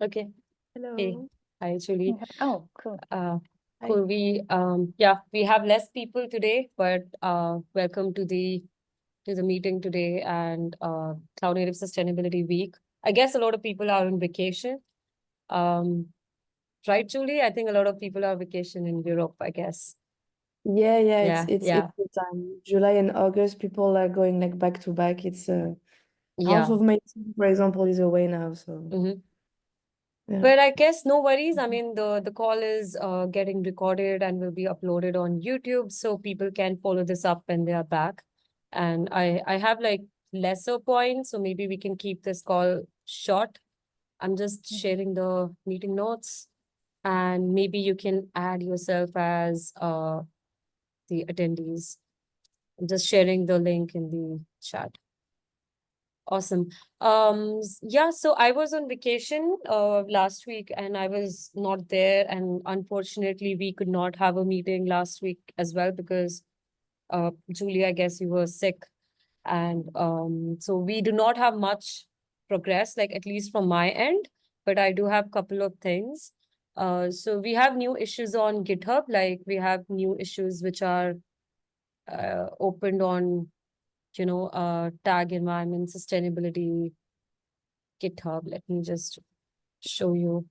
Okay. Hey, Hello. hi, Julie. Oh, cool. Cool. Hi. We have less people today, but welcome to the meeting today and Cloud Native Sustainability Week. I guess a lot of people are on vacation. Um, right, Julie? I think a lot of people are on vacation in Europe, I guess. Yeah, Yeah, it's yeah, the time. July and August, people are going like back to back. It's half yeah. of my team, for example, is away now. So Mhm. yeah. But I guess no worries. I mean, the call is getting recorded and will be uploaded on YouTube, so people can follow this up when they are back. And I have like lesser points, so maybe we can keep this call short. I'm just sharing the meeting notes, and maybe you can add yourself as the attendees. I'm just sharing the link in the chat. Awesome. Yeah, so I was on vacation last week and I was not there, and unfortunately we could not have a meeting last week as well because Julie, I guess you were sick. And so we do not have much progress, like at least from my end, but I do have a couple of things. So we have new issues on GitHub, like we have new issues which are opened on tag environment sustainability GitHub. Let me just show you.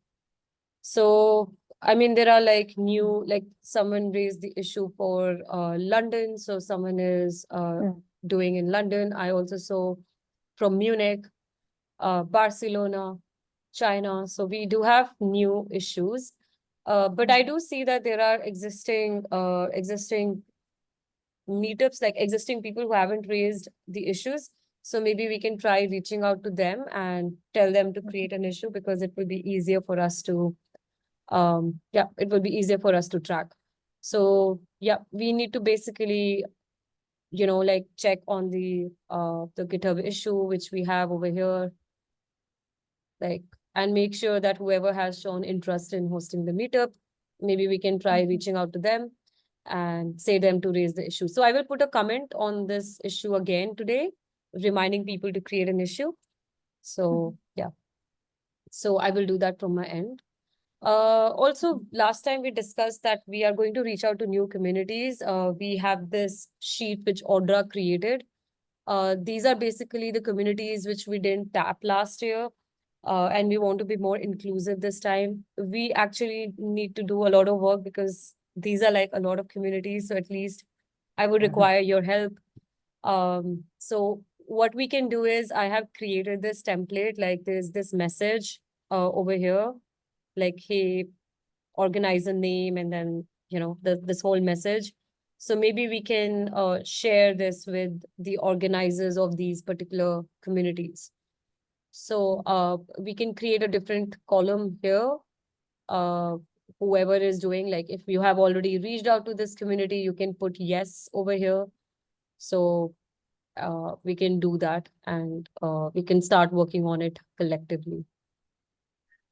So, I mean, there are like new, like someone raised the issue for London. So someone is doing in London. I also saw from Munich, Barcelona, China. So we do have new issues. But I do see that there are existing meetups, like existing people who haven't raised the issues. So maybe we can try reaching out to them and tell them to create an issue because it will be easier for us to, it will be easier for us to track. So yeah, we need to basically, like check on the GitHub issue, which we have over here, like, and make sure that whoever has shown interest in hosting the meetup, maybe we can try reaching out to them and say them to raise the issue. So I will put a comment on this issue again today, reminding people to create an issue. So yeah, so I will do that from my end. Also, last time we discussed that we are going to reach out to new communities. We have this sheet which Orga created. These are basically the communities which we didn't tap last year. And we want to be more inclusive this time. We actually need to do a lot of work because these are like a lot of communities. So at least I would require your help. So what we can do is I have created this template, like there's this message over here, like, hey, organize a name, and then, this whole message. So maybe we can share this with the organizers of these particular communities. So we can create a different column here. Whoever is doing, like if you have already reached out to this community, you can put yes over here. So we can do that, and we can start working on it collectively.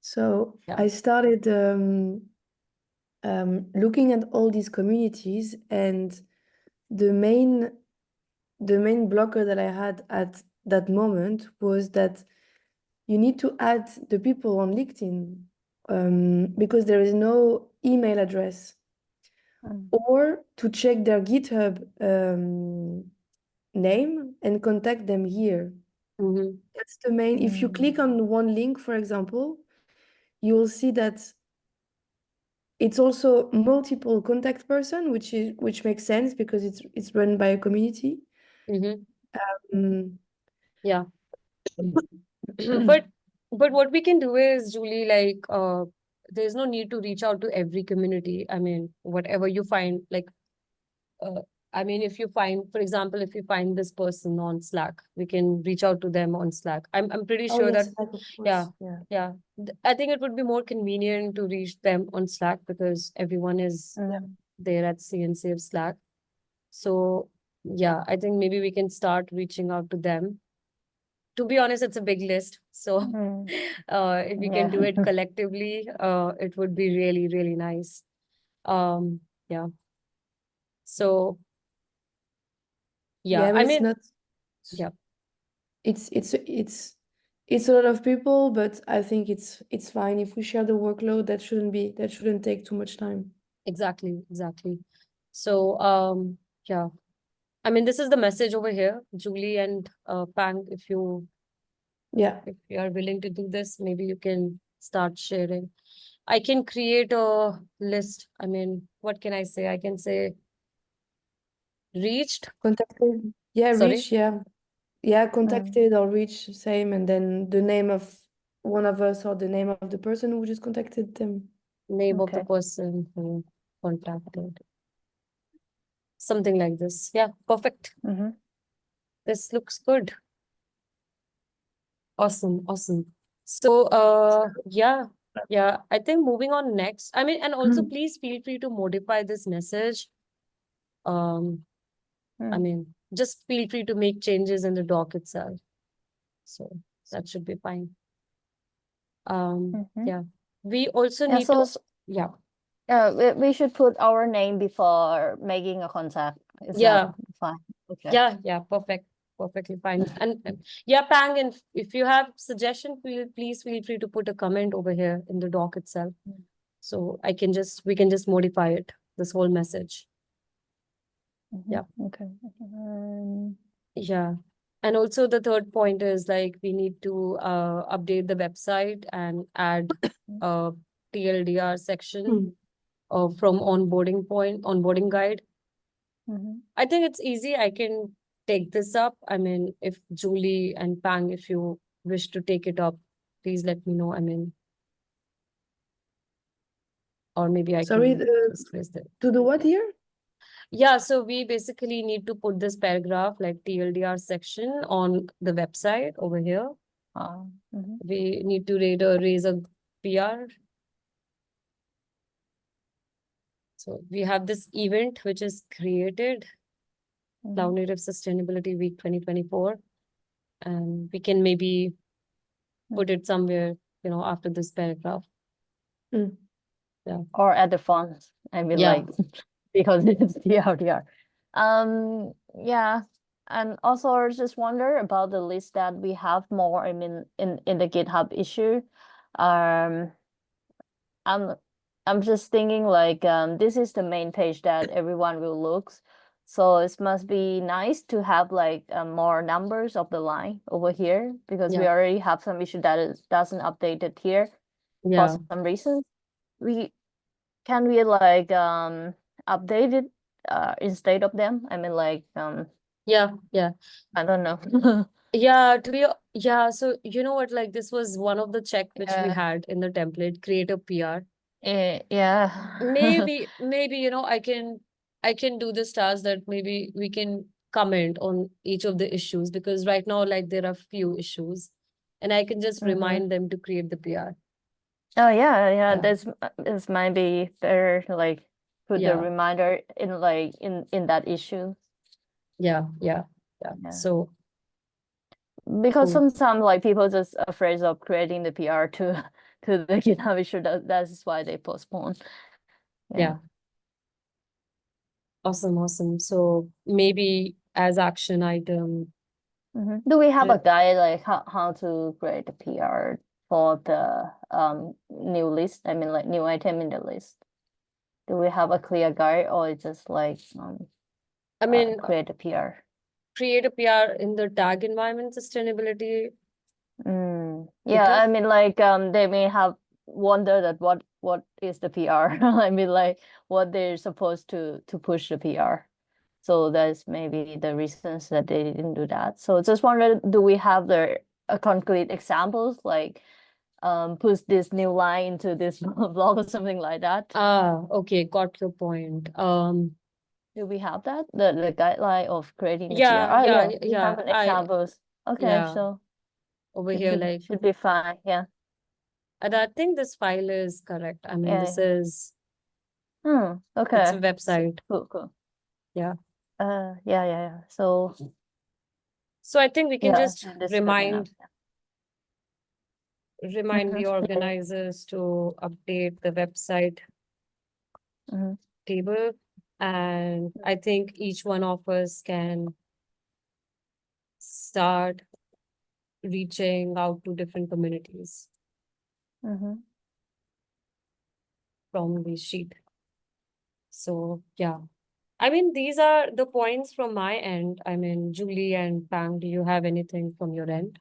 So Yeah. I started looking at all these communities, and the main blocker that I had at that moment was that you need to add the people on LinkedIn because there is no email address, or to check their GitHub name and contact them here. That's the main. If you click on one link, for example, you will see that it's also multiple contact person, which makes sense because it's run by a community. Yeah. But what we can do is, Julie, like there's no need to reach out to every community. I mean, whatever you find, like I mean, if you find, for example, if you find this person on Slack, we can reach out to them on Slack. I'm pretty Oh sure that yes, Slack, of yeah, course. yeah. I think it would be more convenient to reach them on Slack because everyone is there at CNCF Slack. So yeah, I think maybe we can start reaching out to them. To be honest, it's a big list. So if we can do it collectively, it would be really, really nice. Yeah. So yeah, Yeah, but I it's mean, not. yeah. It's it's a lot of people, but I think it's fine if we share the workload. That shouldn't take too much time. Exactly, exactly. So, yeah. I mean, this is the message over here, Julie and Pang. Yeah. If you are willing to do this, maybe you can start sharing. I can create a list. I mean, what can I say? I can say reached. Contacted. Yeah, Sorry, reach. Yeah. Yeah, contacted or reach, same, and then the name of one of us or the name of the person who just contacted them. name of the Okay. person who contacted. Something like this. Yeah, perfect. Mm-hmm. This looks good. Awesome, awesome. So, yeah, I think moving on next. I mean, and also please feel free to modify this message. I mean, just feel free to make changes in the doc itself. So that should be fine. Mm-hmm. Yeah. We also Yeah, need so to, yeah, we should put our name before making a contact. Is yeah, that fine? Okay. yeah, perfect. Perfectly fine. And yeah, Pang, and if you have suggestion, please feel free to put a comment over here in the doc itself. So we can just modify it, this whole message. Yeah. Okay. Yeah. And also the third point is like we need to update the website and add a TLDR section from onboarding guide. I think it's easy. I can take this up. I mean, if Julie and Pang, if you wish to take it up, please let me know. I mean, or maybe I Sorry, can just list it. to do what here? Yeah, so we basically need to put this paragraph like TLDR section on the website over here. We need to raise a PR. So we have this event which is created, Cloud Native Sustainability Week 2024. And we can maybe put it somewhere, after this paragraph. Yeah. Or at the front. I mean, Yeah. like, because it's TLDR. Yeah. And also, I just wonder about the list that we have more. I mean, in the GitHub issue. I'm just thinking like this is the main page that everyone will look. So it must be nice to have like more numbers of the line over here because we Yeah. already have some issue that doesn't update it here for Yeah. some reason. Can we like update it instead of them? I mean like Yeah. I don't know. Yeah, so you know what, like this was one of the check which we Yeah. had in the template, create a PR. Yeah. Maybe, I can do this task that maybe we can comment on each of the issues because right now, like there are few issues and I can just remind them to create the PR. Oh yeah, Yeah. this might be better like put the Yeah. reminder in like in that issue. Yeah. Yeah. So Because cool. sometimes like people just afraid of creating the PR to the GitHub issue. That's why they postpone. Yeah. Awesome. So maybe as action item, Do we have a the- guide like how to create a PR for the new list? I mean like new item in the list. Do we have a clear guide or it's just like I mean, create a PR? create a PR in the tag environment sustainability. Yeah, GitHub? I mean like they may have wondered that what is the PR. I mean like what they're supposed to push the PR. So that's maybe the reasons that they didn't do that. So just wondered, do we have the concrete examples like push this new line into this blog or something like that? Okay, got your point. Do we have that? The guideline of creating the PR? Yeah, Yeah, we have an I examples. Okay, yeah, so over here, like, should be fine. Yeah. and I think this file is correct. I mean, Yeah. this is Okay. it's a website. Cool. Yeah. Yeah. So I think we can just this is good enough. remind the organizers to update the website table. And I think each one of us can start reaching out to different communities Mhm. from the sheet. So yeah, I mean, these are the points from my end. I mean, Julie and Pam, do you have anything from your end?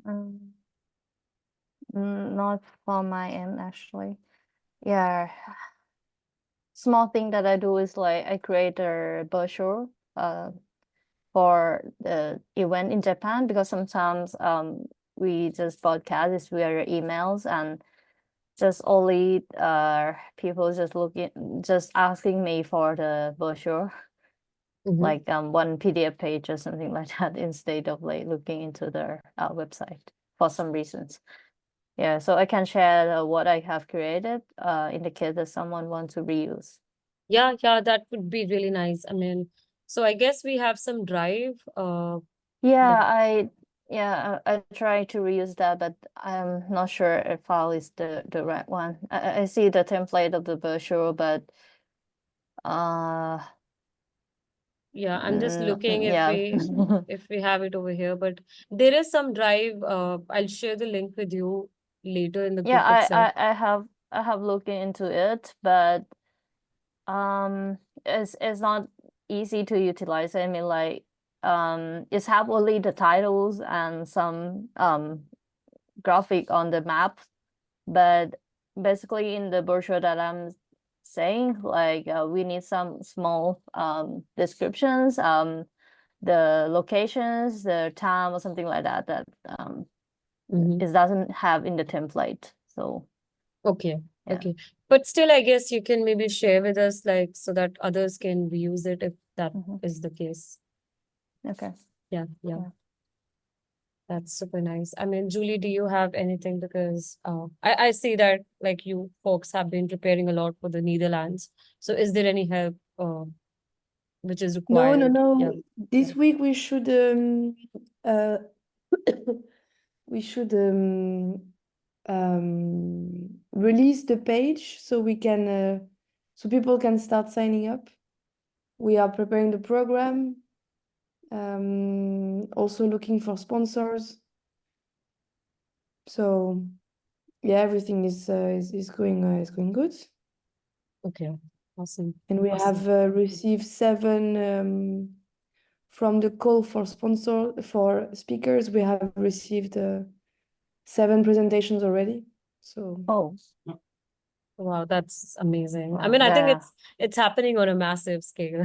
Mm, Not from my end, actually. Yeah. Small thing that I do is like I create a brochure for the event in Japan, because sometimes we just broadcast this via emails, and just only people just asking me for the brochure, like one PDF page or something like that, instead of like looking into their website for some reasons. Yeah, so I can share what I have created in the case that someone wants to reuse. Yeah, that would be really nice. I mean, so I guess we have some drive. Yeah, That I try to reuse that, but I'm not sure if file is the right one. I see the template of the brochure, but uh yeah, I'm just looking yeah. if we have it over here, but there is some drive. I'll share the link with you later in the Yeah, group itself. I have looked into it, but it's not easy to utilize. I mean, like it's have only the titles and some graphic on the map, but basically in the brochure that I'm saying, like we need some small descriptions, the locations, the time, or something like that, that it doesn't have in the template. So Okay, yeah. okay. But still, I guess you can maybe share with us, like, so that others can reuse it if that is the case. Okay. Yeah. Yeah. That's super nice. I mean, Julie, do you have anything? Because I see that like you folks have been preparing a lot for the Netherlands. So is there any help which is No, required? Yeah. This week we should uh we should release the page so we can so people can start signing up. We are preparing the program, also looking for sponsors. So yeah, everything is going good. Okay. Awesome. And we have received 7 from the call for speakers. We have received 7 presentations already. So Oh, Wow, that's amazing. I wow. mean, I think Yeah. it's happening on a massive scale.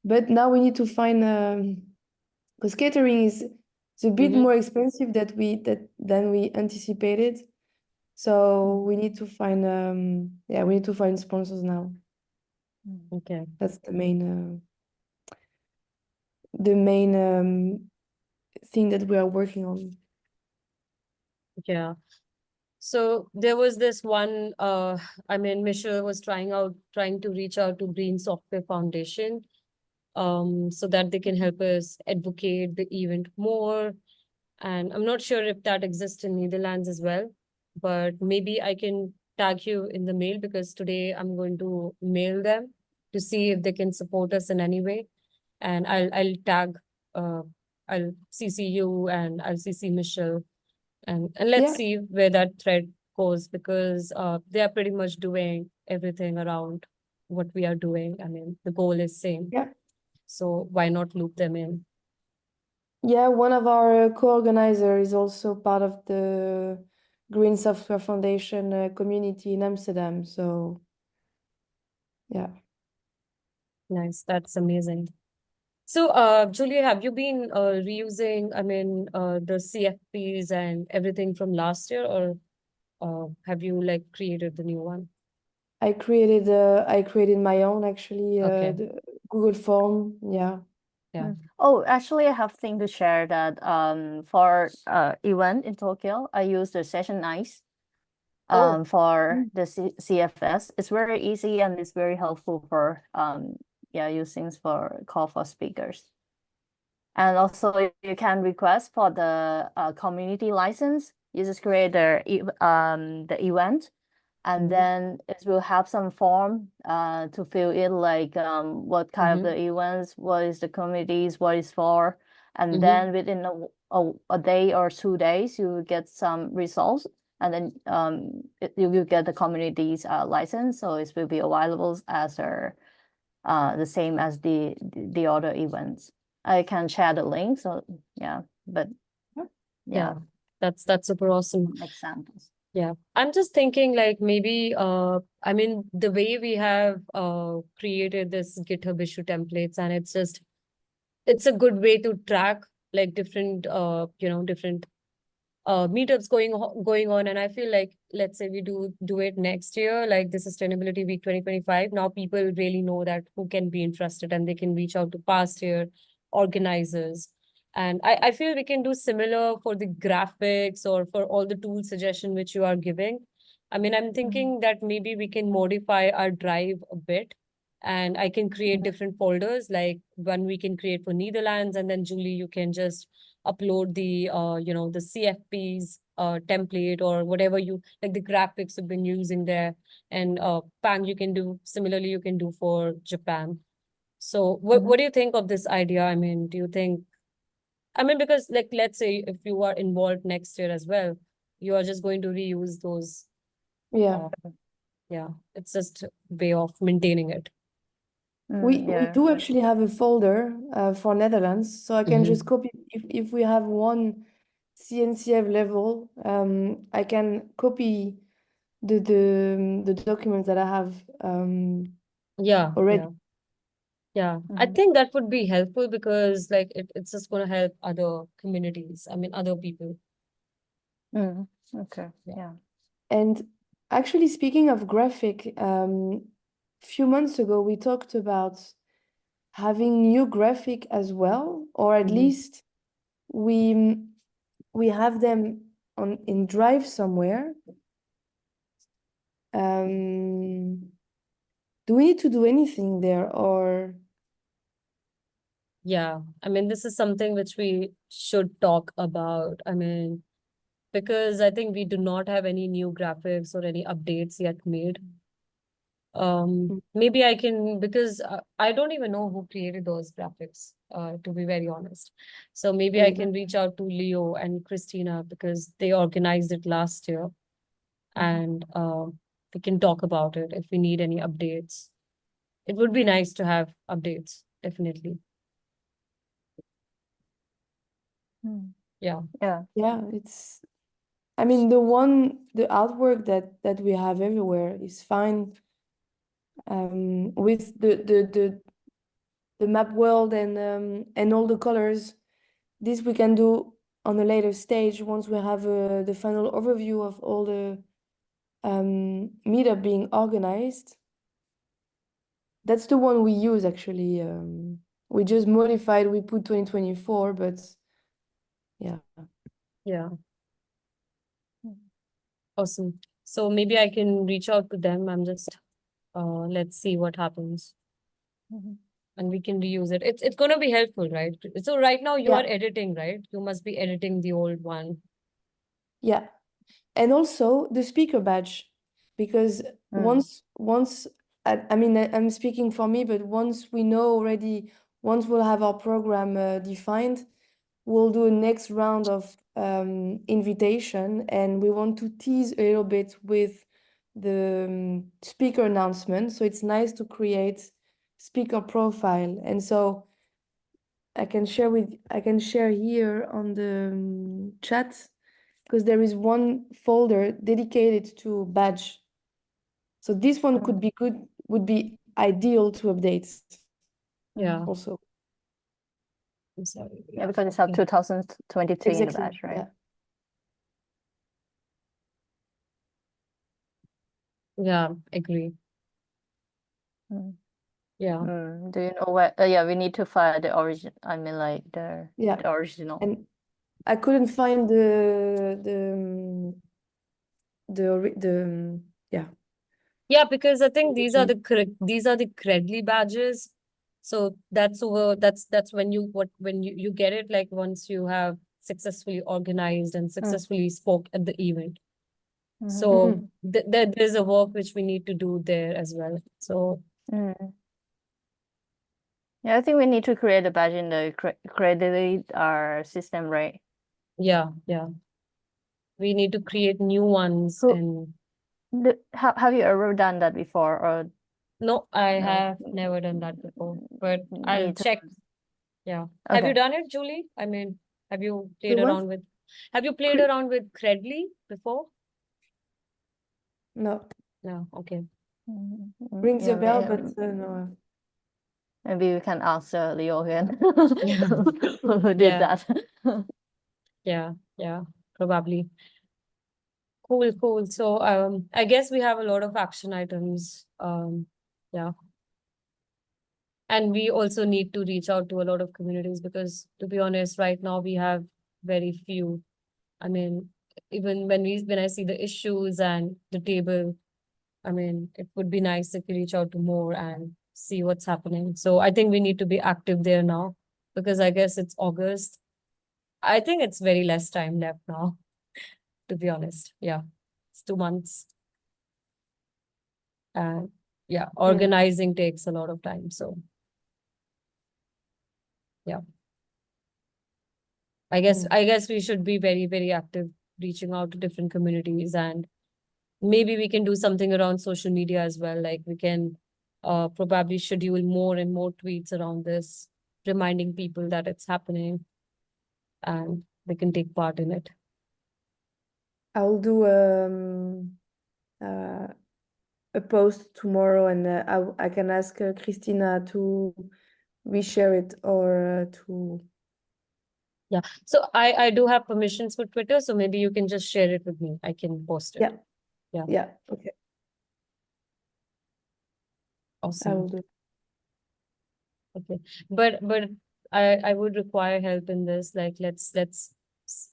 but now we need to find because catering is a bit more expensive than we anticipated. So we need to find we need to find sponsors now. Okay. That's the main thing that we are working on. Yeah. So there was this one, I mean, Michelle was trying to reach out to Green Software Foundation, so that they can help us advocate the event more. And I'm not sure if that exists in Netherlands as well, but maybe I can tag you in the mail, because today I'm going to mail them to see if they can support us in any way. And uh, I'll CC you and I'll CC Michelle, and let's Yeah. see where that thread goes, because they are pretty much doing everything around what we are doing. I mean, the goal is same. Yeah. So why not loop them in? Yeah, one of our co-organizers is also part of the Green Software Foundation community in Amsterdam. So, yeah. Nice, that's amazing. So, Julia, have you been reusing, I mean, the CFPs and everything from last year, or have you like created the new one? I created my own, actually, Okay. the Google form. Yeah. Yeah. Oh, actually, I have thing to share that for event in Tokyo, I use the Session Nice for the CFS. It's very easy and it's very helpful for using for call for speakers. And also you can request for the community license. You just create the event And Mhm. then it will have some form to fill in, like what kind of the events, what is the communities, what is for. And then within a day or 2 days, you will get some results. And then you will get the community's license. So it will be available as the same as the other events. I can share the link. So yeah, but yeah, That's super awesome. some examples. Yeah, I'm just thinking like maybe I mean the way we have created this GitHub issue templates, and it's a good way to track like different different meetups going on. And I feel like, let's say we do it next year, like the Sustainability Week 2025. Now people really know that who can be interested, and they can reach out to past year organizers. And I feel we can do similar for the graphics or for all the tool suggestion which you are giving. I mean, I'm thinking that maybe we can modify our drive a bit, and I can create different folders, like one we can create for Netherlands, and then Julie, you can just upload the the CFP's template or whatever you like, the graphics you've been using there. And Pang, you can do similarly, you can do for Japan. So what do you think of this idea? I mean, do you think, I mean, because like let's say if you are involved next year as well, you are just going to reuse those. Yeah. Yeah, it's just a way of maintaining it. We Yeah. do actually have a folder for Netherlands, so I can just copy if we have one CNCF level, I can copy the documents that I have Yeah, already. yeah. I think that would be helpful, because like it's just going to help other communities, I mean other people. Okay. Yeah. And actually, speaking of graphic, few months ago we talked about having new graphic as well, or at least we have them in Drive somewhere. Do we need to do anything there, or? Yeah, I mean, this is something which we should talk about. I mean, because I think we do not have any new graphics or any updates yet made. Maybe I can, because I don't even know who created those graphics, to be very honest. So maybe I can reach out to Leo and Christina, because they organized it last year, and we can talk about it if we need any updates. It would be nice to have updates, definitely. Yeah. Yeah. Yeah, I mean, the artwork that we have everywhere is fine. With the map world and all the colors. This we can do on a later stage once we have the final overview of all the meetup being organized. That's the one we use actually. We just modified, we put 2024, but yeah. Yeah. Awesome. So maybe I can reach out to them. I'm just, let's see what happens. And we can reuse it. It's gonna be helpful, right? So right now you Yeah. are editing, right? You must be editing the old one. Yeah. And also the speaker badge, because once I mean, I'm speaking for me, but once we know already, once we'll have our program defined, we'll do a next round of invitation, and we want to tease a little bit with the speaker announcement. So it's nice to create speaker profile, and so I can share here on the chat, because there is one folder dedicated to badge. So this one would be ideal to update. Yeah. Also. I'm sorry. Yeah, because it's up 2023 in the Exactly. batch, right? Yeah, agree. Yeah. Do you know where? Yeah, we need to find the origin. I mean, like the original. And I couldn't find the yeah. Yeah, because I think these are the Credly badges. So that's when you get it, like once you have successfully organized and successfully spoke at the event. So there's a work which we need to do there as well. So Mm. Yeah, I think we need to create a badge in the credit our system, right? yeah, we need to create new ones. Who And have you ever done that before, or no, I no? have never done that before, but I'll Me too. check. Yeah. Have you Okay. done it, Julie? I mean, have you The played what? around with Credly before? No, No, okay. rings a Yeah, bell, but no. maybe we can ask Leo again Yeah. who did Yeah, that. yeah, probably. Cool. So I guess we have a lot of action items. Yeah. And we also need to reach out to a lot of communities because, to be honest, right now we have very few. I mean, even when I see the issues and the table, I mean, it would be nice if we reach out to more and see what's happening. So I think we need to be active there now because I guess it's August. I think it's very less time left now, to be honest. Yeah, it's 2 months. And yeah, organizing takes a lot of time. So yeah, I guess we should be very, very active, reaching out to different communities, and maybe we can do something around social media as well. Like we can probably schedule more and more tweets around this, reminding people that it's happening and they can take part in it. I'll do a post tomorrow, and I can ask Christina to reshare it or to. Yeah. So I do have permissions for Twitter, so maybe you can just share it with me. I can post it. Yeah. Yeah. Yeah. Okay. I Awesome. will do. Okay. But I would require help in this. Like let's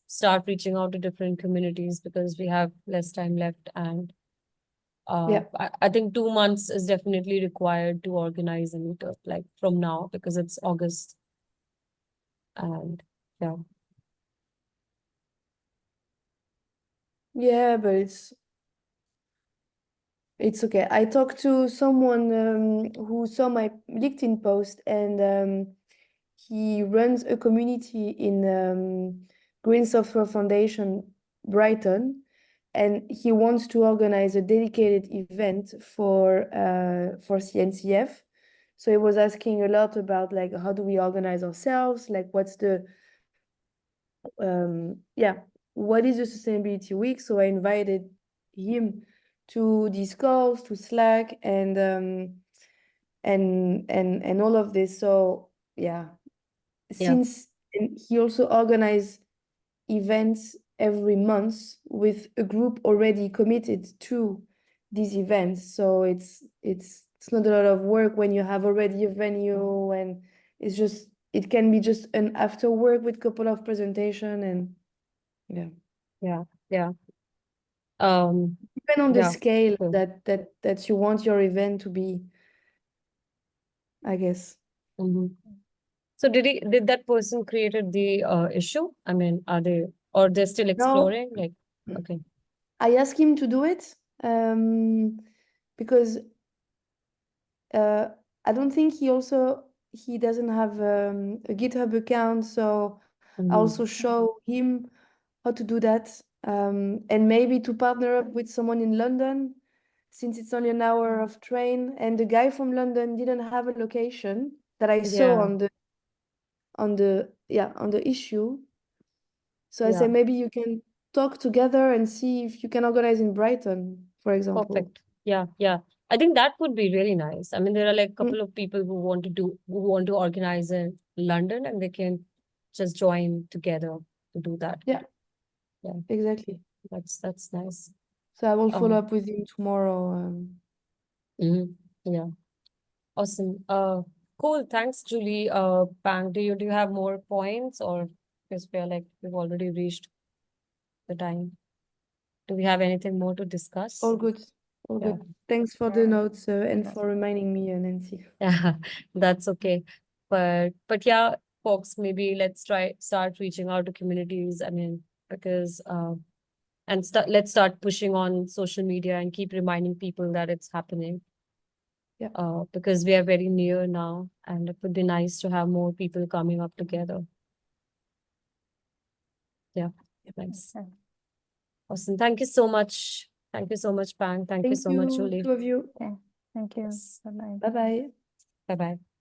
start reaching out to different communities because we have less time left, and Yeah. I think 2 months is definitely required to organize a meetup, like from now, because it's August. And yeah. Yeah, but it's okay. I talked to someone who saw my LinkedIn post, and he runs a community in Green Software Foundation, Brighton, and he wants to organize a dedicated event for CNCF. So he was asking a lot about like how do we organize ourselves, like what's the what is the sustainability week? So I invited him to these calls, to Slack, and all of this. So yeah, Yeah. and he also organized events every month with a group already committed to these events. So it's not a lot of work when you have already a venue, and it can be just an after work with couple of presentation, and Yeah. depend on the Yeah. scale Cool. that you want your event to be, I guess. So did that person created the issue? I mean, or they're still No, exploring? Like, okay. I asked him to do it because I don't think he doesn't have a GitHub account, so I also show him how to do that, and maybe to partner up with someone in London, since it's only an hour of train, and the guy from London didn't have a location that I saw Yeah. on the issue. So I Yeah. say maybe you can talk together and see if you can organize in Brighton, for example. Perfect. Yeah. I think that would be really nice. I mean, there are like a Mm. couple of people who want to organize in London, and they can just join together to do that. Yeah. Yeah. Exactly. That's nice. So I will follow Um, up with him tomorrow. Yeah. Awesome. Cool. Thanks, Julie. Pang, do you have more points, or because we've already reached the time? Do we have anything more to discuss? All good. All Yeah. good. Thanks for the notes and for reminding me, Nancy. Yeah, that's okay. But yeah, folks, maybe let's start reaching out to communities. I mean, because And let's start pushing on social media and keep reminding people that it's happening. Yeah. Because we are very near now, and it would be nice to have more people coming up together. Yeah, nice. Okay. Awesome. Thank you so much. Thank you so much, Pang. Thank you Thank so much, you, Julie. two of you. Okay. Thank you. Yes. Bye-bye. Bye bye. Bye-bye.